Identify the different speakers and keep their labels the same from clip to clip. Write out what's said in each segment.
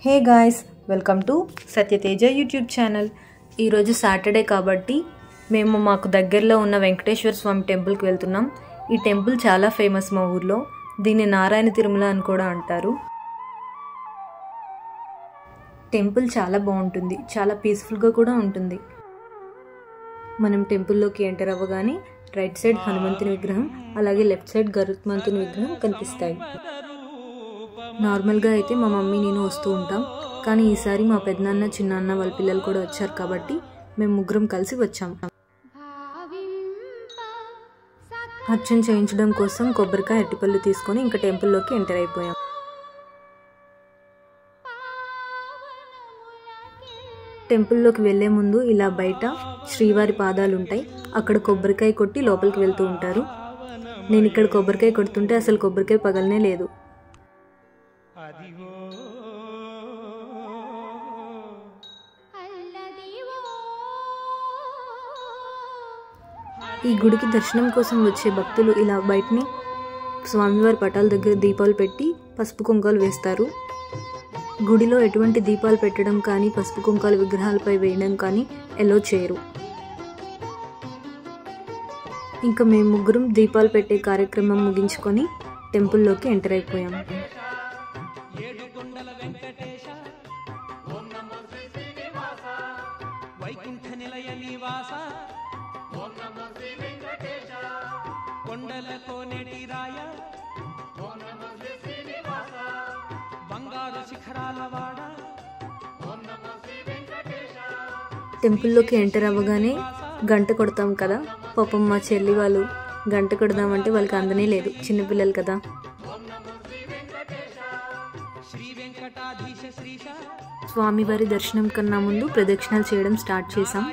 Speaker 1: Hey guys, welcome to Satyateja YouTube channel. ఈరోజు Saturday కాబట్టి మేము మాకు దగ్గరలో ఉన్న వెంకటేశ్వర స్వామి టెంపుల్కి వెళ్తున్నాం. ఈ టెంపుల్ చాలా ఫేమస్ మా ఊర్లో. దీన్ని నారాయణ తిరుమల అని కూడా అంటారు. టెంపుల్ చాలా బాగుంటుంది, చాలా పీస్ఫుల్గా కూడా ఉంటుంది. మనం టెంపుల్లోకి ఎంటర్ అవ్వగానే రైట్ సైడ్ హనుమంతుని విగ్రహం, అలాగే లెఫ్ట్ సైడ్ గరుత్మంతుని విగ్రహం కనిపిస్తాయి. నార్మల్గా అయితే మా మమ్మీ నేను వస్తూ ఉంటాం, కానీ ఈసారి మా పెద్దనాన్న చిన్నాన్న వాళ్ళ పిల్లలు కూడా వచ్చారు కాబట్టి మేము ముగ్గురం కలిసి వచ్చాం. అర్చన చేయించడం కోసం కొబ్బరికాయ అరటిపళ్ళు తీసుకొని ఇంకా టెంపుల్లోకి ఎంటర్ అయిపోయాం. టెంపుల్లోకి వెళ్లే ముందు ఇలా బయట శ్రీవారి పాదాలు ఉంటాయి, అక్కడ కొబ్బరికాయ కొట్టి లోపలికి వెళ్తూ ఉంటారు. నేను ఇక్కడ కొబ్బరికాయ కొడుతుంటే అసలు కొబ్బరికాయ పగలనే లేదు. ఈ గుడికి దర్శనం కోసం వచ్చే భక్తులు ఇలా బయటని స్వామివారి పటాల దగ్గర దీపాలు పెట్టి పసుపు కుంకాలు వేస్తారు. గుడిలో ఎటువంటి దీపాలు పెట్టడం కానీ పసుపు కుంకాలు విగ్రహాలపై వేయడం కానీ ఎలో చేయరు. ఇంకా మేము ముగ్గురం దీపాలు పెట్టే కార్యక్రమం ముగించుకొని టెంపుల్లోకి ఎంటర్ అయిపోయాం. టెంపుల్లోకి ఎంటర్ అవ్వగానే గంట కొడతాం కదా, పాపం మా చెల్లి వాళ్ళు గంట కొడదామంటే వాళ్ళకి అందనే లేదు, చిన్నపిల్లలు కదా. స్వామివారి దర్శనం కన్నా ముందు ప్రదక్షిణాలు చేయడం స్టార్ట్ చేశాం.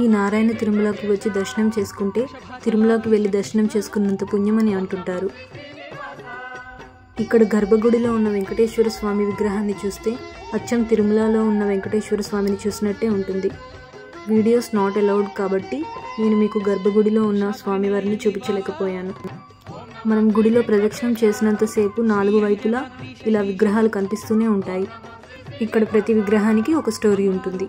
Speaker 1: ఈ నారాయణ తిరుమలకి వచ్చి దర్శనం చేసుకుంటే తిరుమలకి వెళ్ళి దర్శనం చేసుకున్నంత పుణ్యమని అంటుంటారు. ఇక్కడ గర్భగుడిలో ఉన్న వెంకటేశ్వర స్వామి విగ్రహాన్ని చూస్తే అచ్చం తిరుమలలో ఉన్న వెంకటేశ్వర స్వామిని చూసినట్టే ఉంటుంది. వీడియోస్ నాట్ అలౌడ్ కాబట్టి నేను మీకు గర్భగుడిలో ఉన్న స్వామివారిని చూపించలేకపోయాను. మనం గుడిలో ప్రదక్షిణం చేసినంతసేపు 4 వైపులా ఇలా విగ్రహాలు కనిపిస్తూనే ఉంటాయి. ఇక్కడ ప్రతి విగ్రహానికి ఒక స్టోరీ ఉంటుంది.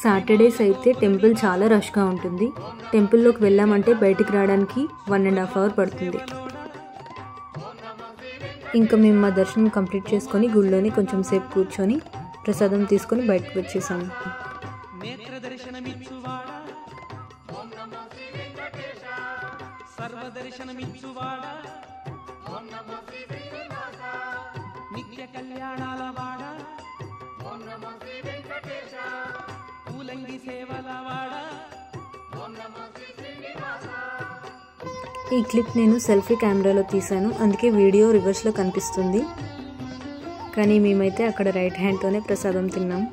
Speaker 1: సాటర్డేస్ అయితే టెంపుల్ చాలా రష్గా ఉంటుంది. టెంపుల్లోకి వెళ్ళామంటే బయటికి రావడానికి 1.5 hours పడుతుంది. ఇంకా మేము మా దర్శనం కంప్లీట్ చేసుకొని గుడిలోనే కొంచెం సేపు కూర్చొని ప్రసాదం తీసుకొని బయటకు వచ్చేసాము. ఈ క్లిప్ నేను సెల్ఫీ కెమెరాలో తీశాను, అందుకే వీడియో రివర్స్లో కనిపిస్తుంది. కానీ మేమైతే అక్కడ రైట్ హ్యాండ్తోనే ప్రసాదం తిన్నాం.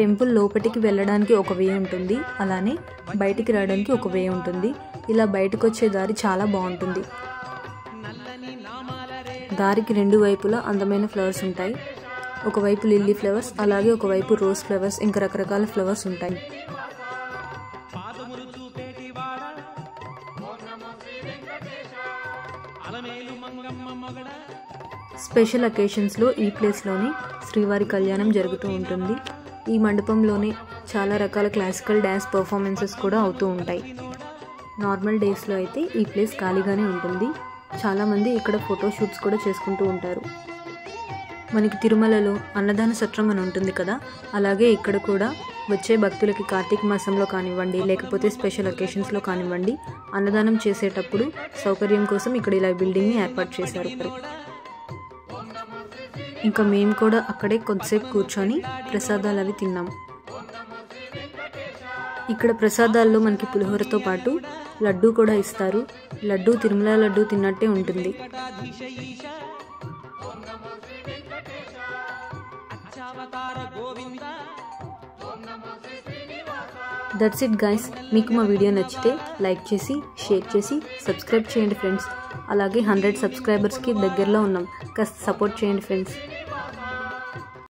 Speaker 1: టెంపుల్ లోపలికి వెళ్ళడానికి ఒక వే ఉంటుంది, అలానే బయటికి రావడానికి ఒక వే ఉంటుంది. ఇలా బయటకు వచ్చే దారి చాలా బాగుంటుంది. దారికి 2 వైపులా అందమైన ఫ్లవర్స్ ఉంటాయి. ఒకవైపు లిల్లీ ఫ్లవర్స్, అలాగే ఒకవైపు రోజ్ ఫ్లవర్స్, ఇంకా రకరకాల ఫ్లవర్స్ ఉంటాయి. స్పెషల్ అకేషన్స్లో ఈ ప్లేస్లోనే శ్రీవారి కళ్యాణం జరుగుతూ ఉంటుంది. ఈ మండపంలోనే చాలా రకాల క్లాసికల్ డ్యాన్స్ పర్ఫార్మెన్సెస్ కూడా అవుతూ ఉంటాయి. నార్మల్ డేస్లో అయితే ఈ ప్లేస్ ఖాళీగానే ఉంటుంది. చాలామంది ఇక్కడ ఫోటోషూట్స్ కూడా చేసుకుంటూ ఉంటారు. మనకి తిరుమలలో అన్నదాన సత్రం అని ఉంటుంది కదా, అలాగే ఇక్కడ కూడా వచ్చే భక్తులకి కార్తీక మాసంలో కానివ్వండి, లేకపోతే స్పెషల్ అకేషన్స్లో కానివ్వండి, అన్నదానం చేసేటప్పుడు సౌకర్యం కోసం ఇక్కడ ఇలా బిల్డింగ్ని ఏర్పాటు చేశారు. ఇంకా మేము కూడా అక్కడే కొద్దిసేపు కూర్చొని ప్రసాదాలు అవి తిన్నాం. ఇక్కడ ప్రసాదాల్లో మనకి పులిహోరతో పాటు లడ్డూ కూడా ఇస్తారు. లడ్డూ తిరుమల లడ్డూ తిన్నట్టే ఉంటుంది. That's it guys. మీకు మా వీడియో నచ్చితే లైక్ చేసి, షేర్ చేసి, సబ్స్క్రైబ్ చేయండి ఫ్రెండ్స్. అలాగే 100 సబ్స్క్రైబర్స్కి దగ్గరలో ఉన్నాం. కాస్త సపోర్ట్ చేయండి ఫ్రెండ్స్.